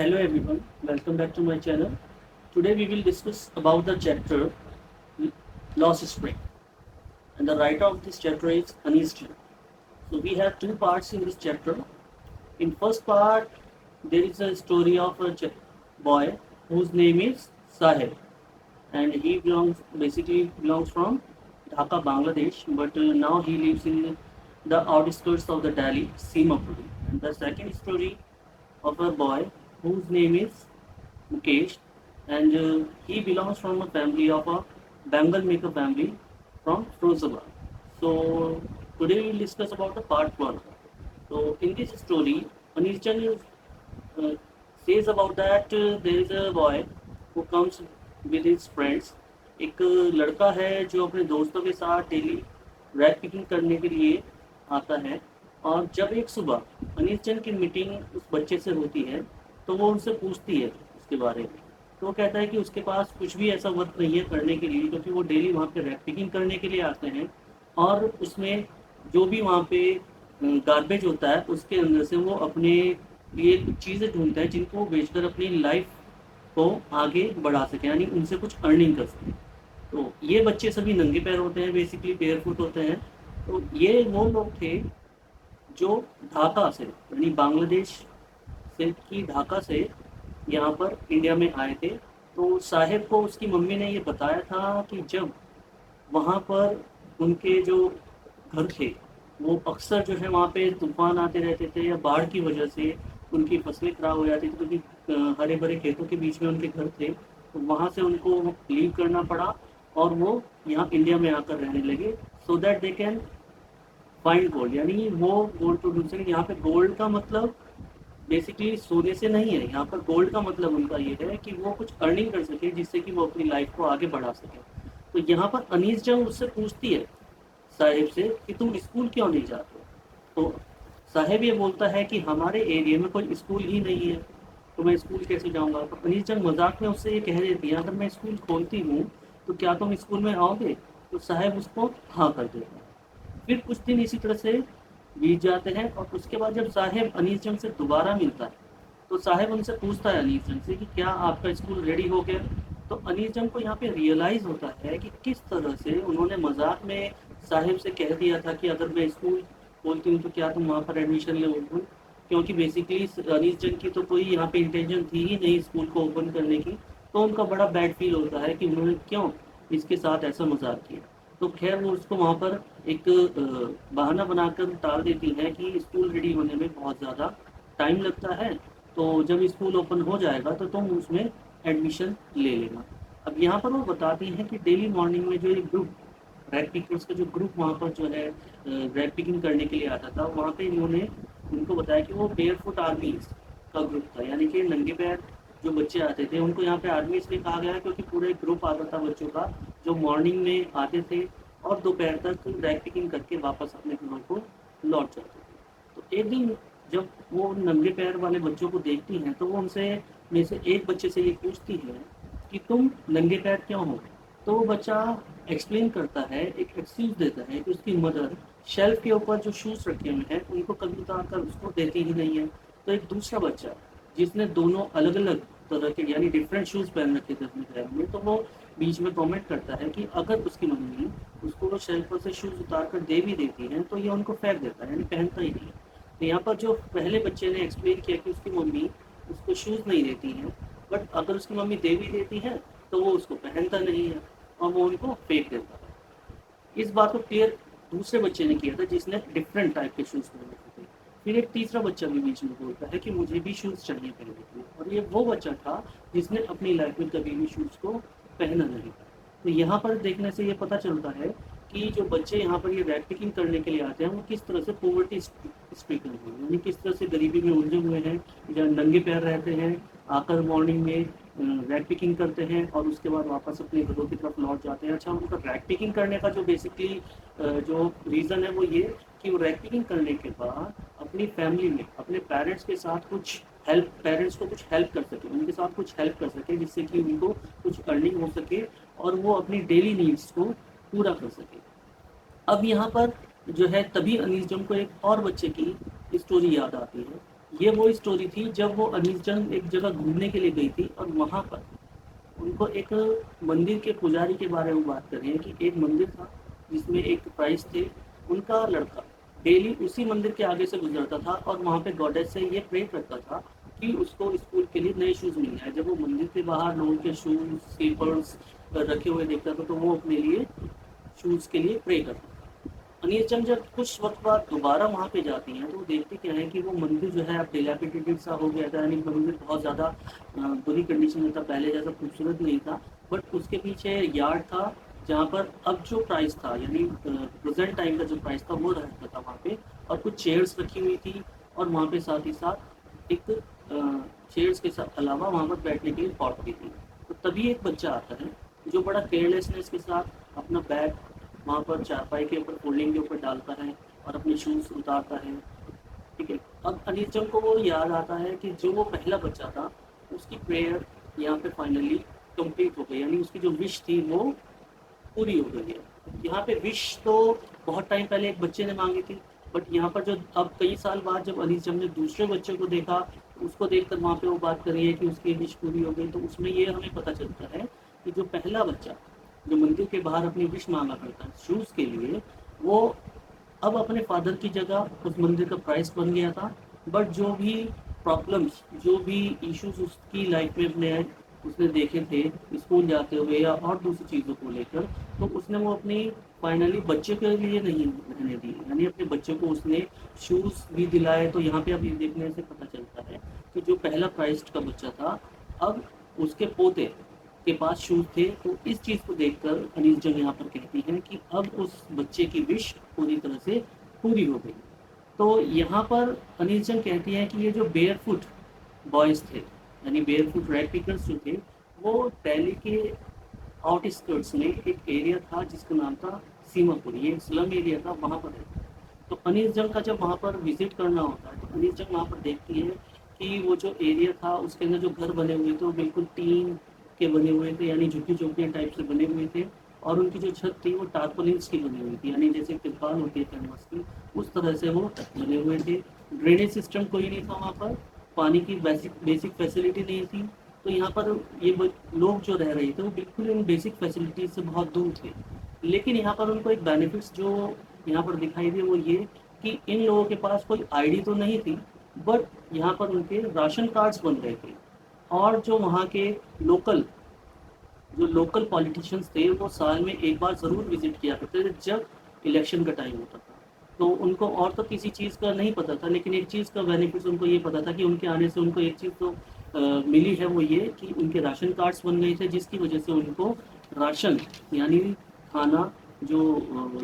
Hello everyone, welcome back to my channel. Today we will discuss about the chapter Lost Spring, and the writer of this chapter is Anis Jan. So we have two parts in this chapter. In first part, there is a story of a boy whose name is Sahib, and he belongs from Dhaka, Bangladesh, but now he lives in the outskirts of the Delhi, Simapuri. And the second story of a boy whose name is Mukesh, and he belongs from a family of a Bengal maker family from Firozabad. So today we will discuss about the part one. So in this story, Anirchan uh, says about that there is a boy who comes with his friends. एक लड़का है जो अपने दोस्तों के साथ daily rap picking करने के लिए आता है, और जब एक सुबह अनिल चंद की मीटिंग उस बच्चे से होती है तो वो उनसे पूछती है उसके बारे में। तो वो कहता है कि उसके पास कुछ भी ऐसा वर्क नहीं है करने के लिए, क्योंकि वो डेली वहाँ पे रैप पिकिंग करने के लिए आते हैं, और उसमें जो भी वहाँ पे गार्बेज होता है उसके अंदर से वो अपने लिए कुछ चीज़ें ढूंढता है जिनको वो बेचकर अपनी लाइफ को आगे बढ़ा सके, यानी उनसे कुछ अर्निंग कर सके। तो ये बच्चे सभी नंगे पैर होते हैं, बेसिकली बेयर फुट होते हैं। तो ये वो लोग थे जो ढाका से, यानी बांग्लादेश से की ढाका से यहाँ पर इंडिया में आए थे। तो साहिब को उसकी मम्मी ने ये बताया था कि जब वहाँ पर उनके जो घर थे वो अक्सर जो है वहाँ पे तूफान आते रहते थे, या बाढ़ की वजह से उनकी फसलें खराब हो जाती थी, क्योंकि हरे भरे खेतों के बीच में उनके घर थे। तो वहाँ से उनको लीव करना पड़ा और वो यहाँ इंडिया में आकर रहने लगे, so that they can find gold, यानी वो गोल्ड प्रोड्यूसर। यहाँ पे गोल्ड का मतलब बेसिकली सोने से नहीं है, यहाँ पर गोल्ड का मतलब उनका ये है कि वो कुछ अर्निंग कर सके जिससे कि वो अपनी लाइफ को आगे बढ़ा सके। तो यहाँ पर अनीस जब उससे पूछती है साहिब से कि तुम स्कूल क्यों नहीं जाते हो, तो साहिब ये बोलता है कि हमारे एरिया में कोई स्कूल ही नहीं है, तो मैं स्कूल कैसे जाऊँगा। तो अनीस जंग मजाक में उससे ये कह देती है, अगर मैं स्कूल खोलती हूँ तो क्या तुम स्कूल में आओगे। तो साहिब उसको हाँ कर देता है। फिर कुछ दिन इसी तरह से बीत जाते हैं, और उसके बाद जब साहिब अनीस जंग से दोबारा मिलता है तो साहिब उनसे पूछता है अनीस जंग से कि क्या आपका स्कूल रेडी हो गया। तो अनीस जंग को यहाँ पे रियलाइज़ होता है कि किस तरह से उन्होंने मजाक में साहिब से कह दिया था कि अगर मैं स्कूल खोलती हूँ तो क्या तुम वहाँ पर एडमिशन ले लोगे, क्योंकि बेसिकली अनीस जंग की तो कोई यहाँ पे इंटेंशन थी ही नहीं स्कूल को ओपन करने की। तो उनका बड़ा बैड फील होता है कि उन्होंने क्यों इसके साथ ऐसा मजाक किया। तो खैर वो उसको वहाँ पर एक बहाना बनाकर टाल देती हैं कि स्कूल रेडी होने में बहुत ज़्यादा टाइम लगता है, तो जब स्कूल ओपन हो जाएगा तो तुम उसमें एडमिशन ले लेना। अब यहाँ पर वो बताती हैं कि डेली मॉर्निंग में जो एक ग्रुप रैप पिकर्स का जो ग्रुप वहाँ पर जो है रैप पिकिंग करने के लिए आता था, वहाँ पे इन्होंने उनको बताया कि वो बेयर फुट आर्मीज का ग्रुप था, यानी कि नंगे पैर जो बच्चे आते थे उनको यहाँ पे आर्मी इसलिए कहा गया है क्योंकि पूरा एक ग्रुप आता था बच्चों का जो मॉर्निंग में आते थे और दोपहर तक रैप पिकिंग करके वापस अपने घरों को लौट जाते थे। तो एक दिन जब वो नंगे पैर वाले बच्चों को देखती हैं तो वो उनसे में से एक बच्चे से ये पूछती है कि तुम नंगे पैर क्यों हो। तो वो बच्चा एक्सप्लेन करता है, एक एक्सक्यूज देता है कि उसकी मदर शेल्फ के ऊपर जो शूज़ रखे हुए हैं उनको कभी उतार कर उसको देती ही नहीं है। तो एक दूसरा बच्चा जिसने दोनों अलग अलग तरह के यानी डिफरेंट शूज़ पहन रखे थे अपने पैर में, तो वो बीच में कमेंट करता है कि अगर उसकी मम्मी उसको वो शेल्फ पर से शूज़ उतार कर दे भी देती हैं तो ये उनको फेंक देता है, यानी पहनता ही नहीं है। तो यहाँ पर जो पहले बच्चे ने एक्सप्लेन किया कि उसकी मम्मी उसको शूज़ नहीं देती हैं, बट अगर उसकी मम्मी दे भी देती है तो वो उसको पहनता नहीं है और वो उनको फेंक देता है। इस बात को क्लियर दूसरे बच्चे ने किया था जिसने डिफरेंट टाइप के शूज़ पहन रखे थे। फिर एक तीसरा बच्चा भी बीच में बोलता है कि मुझे भी शूज़ चाहिए पहनने के लिए, और ये वो बच्चा था जिसने अपनी लाइफ में कभी भी शूज़ को पहना नहीं था। तो यहाँ पर देखने से ये पता चलता है कि जो बच्चे यहाँ पर ये रैप पिकिंग करने के लिए आते हैं वो किस तरह से पोवर्टी स्ट्रिकन हैं, यानी किस तरह से गरीबी में उलझे हुए हैं, या नंगे पैर रहते हैं, आकर मॉर्निंग में रैप पिकिंग करते हैं और उसके बाद वापस अपने घरों की तरफ लौट जाते हैं। अच्छा, उनका रैप पिकिंग करने का जो बेसिकली जो रीज़न है वो ये कि वो रैप पिकिंग करने के बाद अपनी फैमिली में अपने पेरेंट्स के साथ कुछ हेल्प, पेरेंट्स को कुछ हेल्प कर सके, उनके साथ कुछ हेल्प कर सके जिससे कि उनको कुछ अर्निंग हो सके और वो अपनी डेली नीड्स को पूरा कर सके। अब यहाँ पर जो है तभी अनीस जम को एक और बच्चे की स्टोरी याद आती है یہ وہ اسٹوری تھی جب وہ انیس جنگ ایک جگہ گھومنے کے لیے گئی تھی اور وہاں پر ان کو ایک مندر کے پجاری کے بارے میں بات کر رہے ہیں کہ ایک مندر تھا جس میں ایک پرائس تھے، ان کا لڑکا ڈیلی اسی مندر کے آگے سے گزرتا تھا اور وہاں پہ گوڈیس سے یہ پرے کرتا تھا کہ اس کو اسکول کے لیے نئے شوز مل جائے۔ جب وہ مندر کے باہر لوگوں کے شوز سلیپرس رکھے ہوئے دیکھتا تھا تو وہ اپنے لیے شوز کے لیے پرے کرتا تھا۔ انیس جنگ جب کچھ وقت بعد دوبارہ وہاں پہ جاتی ہیں تو وہ دیکھتے کیا ہے کہ وہ مندر جو ہے اب ڈیلیپیٹیڈ سا ہو گیا تھا، یعنی مندر بہت زیادہ بری کنڈیشن میں تھا، پہلے جیسا خوبصورت نہیں تھا، بٹ اس کے پیچھے یارڈ تھا جہاں پر اب جو پرائز تھا یعنی پریزنٹ ٹائم کا جو پرائز تھا وہ رہتا تھا وہاں پہ، اور کچھ چیئرس رکھی ہوئی تھی اور وہاں پہ ساتھ ہی ساتھ ایک چیئرس کے ساتھ علاوہ وہاں پر بیٹھنے کے لیے پاٹ بھی تھی۔ تو تبھی ایک بچہ آتا ہے جو بڑا کیئرلیسنس کے ساتھ اپنا بیگ وہاں پر چارپائی کے اوپر فولڈنگ کے اوپر ڈالتا ہے اور اپنے شوز اتارتا ہے، ٹھیک ہے۔ اب انیس جنگ کو وہ یاد آتا ہے کہ جو وہ پہلا بچہ تھا اس کی پریئر یہاں پہ فائنلی کمپلیٹ ہو گئی، یعنی اس کی جو وش تھی وہ پوری ہو گئی ہے۔ یہاں پہ وش تو بہت ٹائم پہلے ایک بچے نے مانگی تھی، بٹ یہاں پر جو اب کئی سال بعد جب انیس جنگ نے دوسرے بچے کو دیکھا، اس کو دیکھ کر وہاں پہ وہ بات کر رہی ہے کہ اس کی وش پوری ہو گئی، تو اس میں یہ ہمیں پتہ چلتا ہے کہ جو پہلا بچہ جو مندر کے باہر اپنی وش مانگا کرتا ہے شوز کے لیے، وہ اب اپنے فادر کی جگہ اس مندر کا پرائس بن گیا تھا، بٹ جو بھی پرابلمس جو بھی ایشوز اس کی لائف میں اپنے اس نے دیکھے تھے اسکول جاتے ہوئے یا اور دوسری چیزوں کو لے کر، تو اس نے وہ اپنی فائنلی بچے کے لیے نہیں رہنے دی، یعنی اپنے بچے کو اس نے شوز بھی دلائے۔ تو یہاں پہ اب یہ دیکھنے سے پتہ چلتا ہے کہ جو پہلا کرائسٹ کا بچہ تھا اب اس کے پوتے کے پاس شوز تھے، تو اس چیز کو دیکھ کر انیس جنگ یہاں پر کہتی ہیں کہ اب اس بچے کی وش پوری طرح سے پوری ہو گئی۔ تو یہاں پر انیس جنگ کہتی ہیں کہ یہ جو بیئر فٹ بوائز تھے، یعنی بیئر فٹ ریڈ پیکرز جو تھے، وہ دہلی کے آؤٹ اسکرٹس میں ایک ایریا تھا جس کا نام تھا سیما پور، یہ سلم ایریا تھا، وہاں پر رہتا ہے۔ تو انیس جنگ کا جب وہاں پر وزٹ کرنا ہوتا ہے تو انیس جنگ وہاں پر دیکھتی ہے کہ وہ جو ایریا تھا اس کے اندر جو گھر بنے ہوئے تھے وہ بالکل ٹین کے بنے ہوئے تھے، یعنی جھکی جھوپڑیاں ٹائپ سے بنے ہوئے تھے، اور ان کی جو چھت تھی وہ ٹارپلنس کی بنی ہوئی تھی، یعنی جیسے ترپال ہوتی ہے کینوس کی، اس طرح سے وہ بنے ہوئے تھے۔ ڈرینیج سسٹم کوئی نہیں تھا وہاں پر، پانی کی بیسک فیسلٹی نہیں تھی۔ تو یہاں پر یہ لوگ جو رہ رہے تھے وہ بالکل ان بیسک فیسلٹیز سے بہت دور تھے، لیکن یہاں پر ان کو ایک بینیفٹس جو یہاں پر دکھائی دے وہ یہ کہ ان لوگوں کے پاس کوئی آئی ڈی تو نہیں تھی، بٹ یہاں پر ان کے راشن کارڈز بن رہے تھے، اور جو وہاں کے لوکل پالیٹیشینس تھے وہ سال میں ایک بار ضرور وزٹ کیا کرتے تھے جب الیکشن کا ٹائم ہوتا تھا۔ تو ان کو اور تو کسی چیز کا نہیں پتا تھا، لیکن ایک چیز کا بینیفٹس ان کو یہ پتا تھا کہ ان کے آنے سے ان کو ایک چیز تو ملی ہے، وہ یہ کہ ان کے راشن کارڈز بن گئے تھے، جس کی وجہ سے ان کو راشن یعنی کھانا جو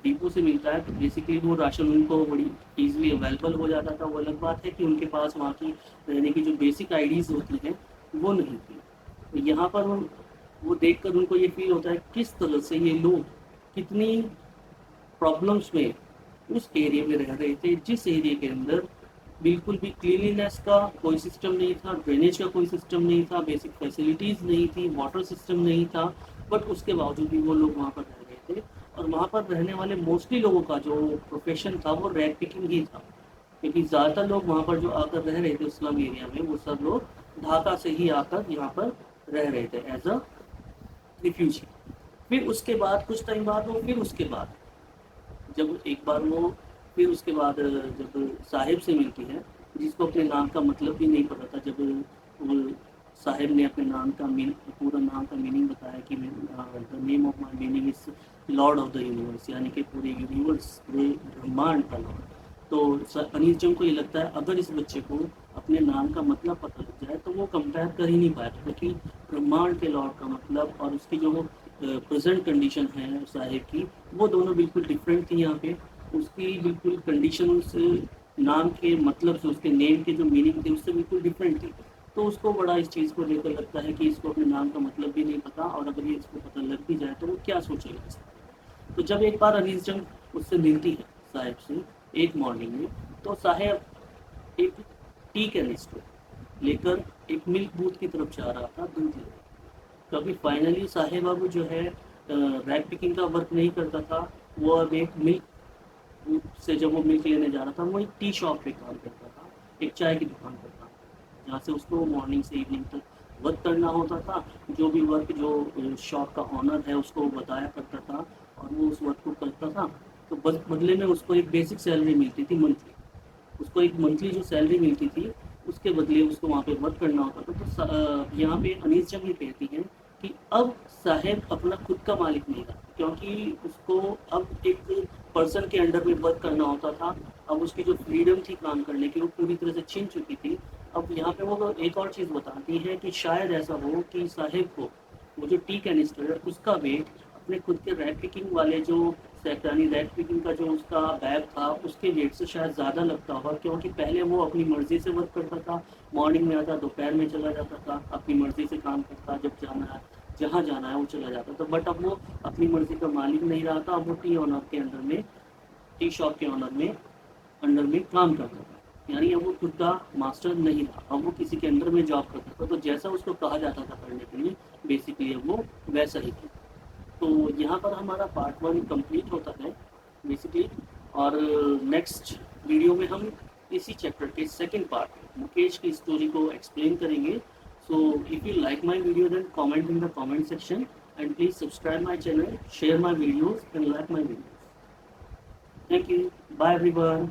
ڈپو سے ملتا ہے تو بیسیکلی وہ راشن ان کو بڑی ایزیلی اویلیبل ہو جاتا تھا۔ وہ الگ بات ہے کہ ان کے پاس وہاں کی رہنے کی جو بیسک آئی ڈیز ہوتی ہیں وہ نہیں تھی۔ تو یہاں پر وہ دیکھ کر ان کو یہ فیل ہوتا ہے کس طرح سے یہ لوگ کتنی پرابلمس میں اس ایریا میں رہ رہے تھے، جس ایریا کے اندر بالکل بھی کلیننیس کا کوئی سسٹم نہیں تھا، ڈرینیج کا کوئی سسٹم نہیں تھا، بیسک فیسلٹیز نہیں تھی، واٹر سسٹم نہیں تھا، بٹ اس کے باوجود بھی وہ لوگ وہاں پر رہ رہے تھے۔ اور وہاں پر رہنے والے موسٹلی لوگوں کا جو پروفیشن تھا وہ ریڈ پکنگ ہی تھا، کیونکہ زیادہ تر لوگ وہاں پر جو آ کر رہ رہے تھے اسلام ایریا میں وہ سب لوگ ڈھاکہ سے ہی آ کر یہاں پر رہ رہے تھے ایز اے ریفیوجی۔ پھر اس کے بعد کچھ ٹائم بعد وہ پھر اس کے بعد جب ایک بار وہ پھر اس کے بعد جب صاحب سے ملتی ہے جس کو اپنے نام کا مطلب بھی نہیں پتا تھا، جب وہ صاحب نے اپنے نام کا پورا نام کا میننگ بتایا کہ the name of my meaning is lord of the universe, یعنی کہ پورے یونیورس پورے برہمانڈ کا لارڈ۔ تو انیس جنگ کو یہ لگتا ہے اگر اس بچے کو اپنے نام کا مطلب پتہ لگ جائے تو وہ کمپیئر کر ہی نہیں پائے، کیونکہ برہمانڈ کے لارڈ کا مطلب اور اس کی جو پریزنٹ کنڈیشن ہے صاحب کی وہ دونوں بالکل ڈفرینٹ تھی۔ یہاں پہ اس کی بالکل کنڈیشن سے نام کے مطلب سے اس کے نیم کے جو میننگ تھے اس سے بالکل ڈفرینٹ تھی۔ تو اس کو بڑا اس چیز کو لے کر لگتا ہے کہ اس کو اپنے نام کا مطلب بھی نہیں پتا، اور اگر یہ اس کو پتہ لگ بھی جائے تو وہ کیا سوچے گا۔ تو جب ایک بار انیس جنگ اس سے ملتی ہے صاحب سے ایک مارننگ میں، تو صاحب ایک ٹی کینسٹر لے کر ایک ملک بوتھ کی طرف جا رہا تھا دودھ لے کر، کبھی فائنلی صاحب اب جو ہے ریڈ پکنگ کا ورک نہیں کرتا تھا، وہ اب ایک ملک سے جب وہ ملک لینے جا رہا تھا وہ ایک ٹی شاپ پہ کام کرتا تھا، एक चाय की दुकान पर काम करता, जहाँ से उसको मॉर्निंग से इवनिंग तक वर्क करना होता था। जो भी वर्क जो शॉप का ऑनर है उसको वो बताया करता था और वो उस वर्क को करता था। तो बस बदले में उसको एक बेसिक सैलरी मिलती थी मंथली। उसको एक मंथली जो सैलरी मिलती थी उसके बदले उसको वहाँ पे वर्क करना होता था। तो यहाँ पे अनीस जब ये कहती हैं कि अब साहेब अपना खुद का मालिक नहीं रहा, क्योंकि उसको अब एक पर्सन के अंडर में वर्क करना होता था। अब उसकी जो फ्रीडम थी काम करने की वो पूरी तरह से छीन चुकी थी। अब यहाँ पे वो एक और चीज़ बताती है कि शायद ऐसा हो कि साहेब को वो जो टी कैनिस्टर है उसका वेट अपने खुद के रैक पिकिंग वाले जो यानी रैक पिकिंग का जो उसका बैग था उसके वेट से शायद ज़्यादा लगता होगा, क्योंकि पहले वो अपनी मर्ज़ी से वर्क करता था। मॉर्निंग में आता, दोपहर में चला जाता था, अपनी मर्ज़ी से काम करता, जब जाना है जहाँ जाना है वो चला जाता था। बट अब वो अपनी मर्ज़ी का मालिक नहीं रहा था। अब वो टी ऑनर के अंडर में, टी शॉप के ऑनर में अंडर में काम करता था, यानी अब वो खुद का मास्टर नहीं था, अब वो किसी के अंडर में जॉब करता था। तो जैसा उसको कहा जाता था करने के लिए बेसिकली अब वो वैसा ही था। तो यहाँ पर हमारा पार्ट 1 कंप्लीट होता है बेसिकली। और नेक्स्ट वीडियो में हम इसी चैप्टर के सेकंड पार्ट मुकेश की स्टोरी को एक्सप्लेन करेंगे। So if you like my video then comment in the comment section and please subscribe my channel, share my videos and like my videos. Thank you, bye everyone.